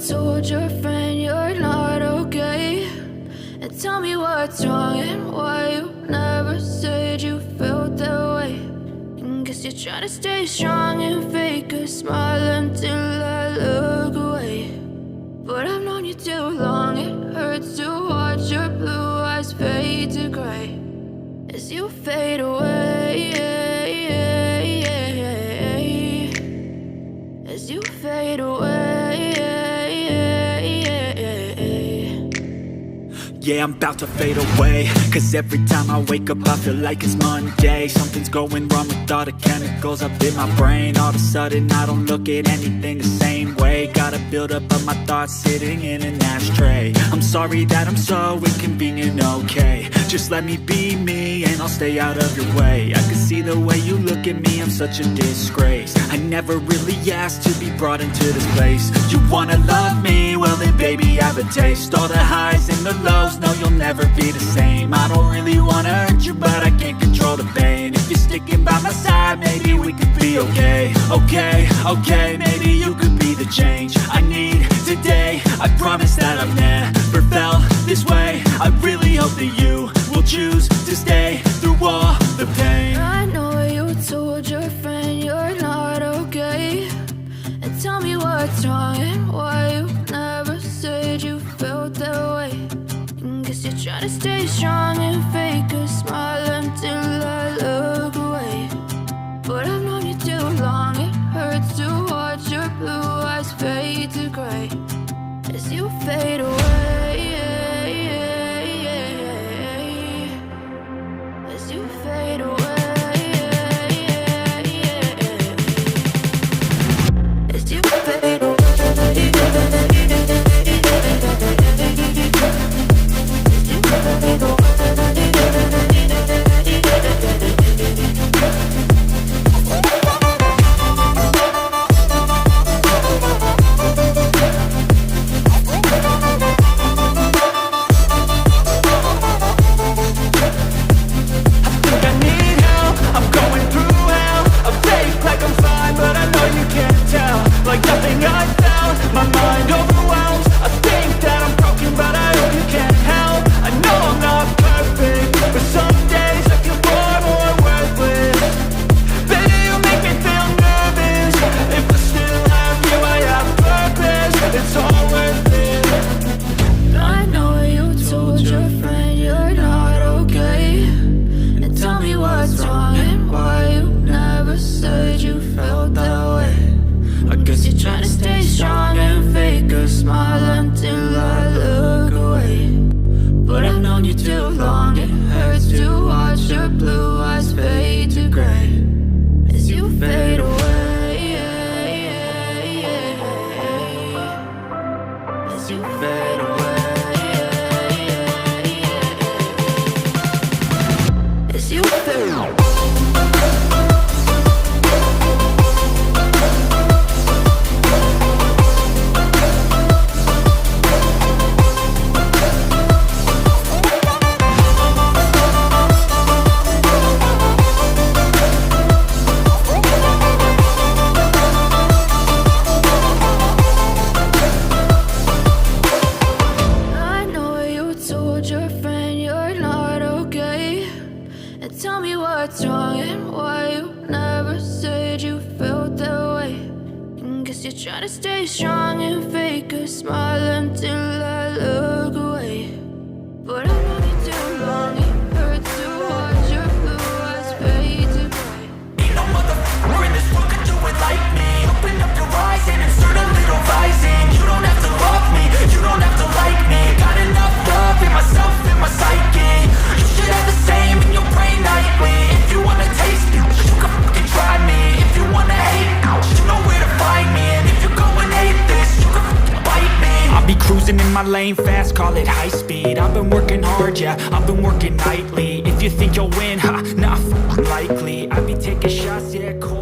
told your friend you're not okay, and tell me what's wrong and why you never said you felt that way. And guess you're trying to stay strong and fake a smile until I look away. But I've known you too long, it hurts to watch your blue eyes fade to gray as you fade away, as you fade away. Yeah, I'm about to fade away, cause every time I wake up I feel like it's Monday. Something's going wrong with all the chemicals up in my brain. All of a sudden I don't look at anything the same way. Got a buildup of my thoughts sitting in an ashtray. I'm sorry that I'm so inconvenient, okay. Just let me be me and I'll stay out of your way. I can see the way you look at me, I'm such a disgrace. I never really asked to be brought into this place. You wanna love me? Well then baby have a taste. All the highs and the lows, no you'll never be the same. I don't really wanna hurt you but I can't control the pain. If you're sticking by my side maybe we could be okay. Okay, maybe you could be the change I need today. I promise that I've never felt this way. I really hope that you will choose to stay through all the pain. I know you told your friend you're not okay, and tell me what's wrong and why you never said you felt that way. And guess you're trying to stay strong and fake a smile until I look away. But I've known you too long, it hurts to watch your blue eyes fade to gray as you fade away, as you fade away, as you fade away. Like nothing I found, my mind overwhelms. I think that I'm broken, but I hope you can't help. I know I'm not perfect, but some days I feel far more worthless. Baby, you make me feel nervous. If I still have you, I have purpose. It's all worth it. I know you told your friend you're not okay, and tell me what's wrong and why you never said you felt that way. I guess you're trying to stay strong and fake a smile until I look away. But I've known you too long, it hurts to watch your blue eyes fade to gray as you fade away, as you fade away, as you fade away. Tell me what's wrong and why you never said you felt that way. And guess you're trying to stay strong and fake a smile until I look away. But I've known you too long, it hurts to watch your blue eyes fade to gray. Ain't no motherfucker in this world could do it like me. Open up your eyes and insert a little rising. You don't have to love me, you don't have to like me. Got enough love in myself, in my psyche. You should have the same in your brain nightly. If you wanna taste me, you can fucking try me. If you wanna hate, you know where to find me. And if you're going hate this, you can fucking bite me. I'll be cruising in my lane fast, call it high speed. I've been working hard, yeah, I've been working nightly. If you think you'll win, ha, nah, fucking likely. I be taking shots, yeah, cold.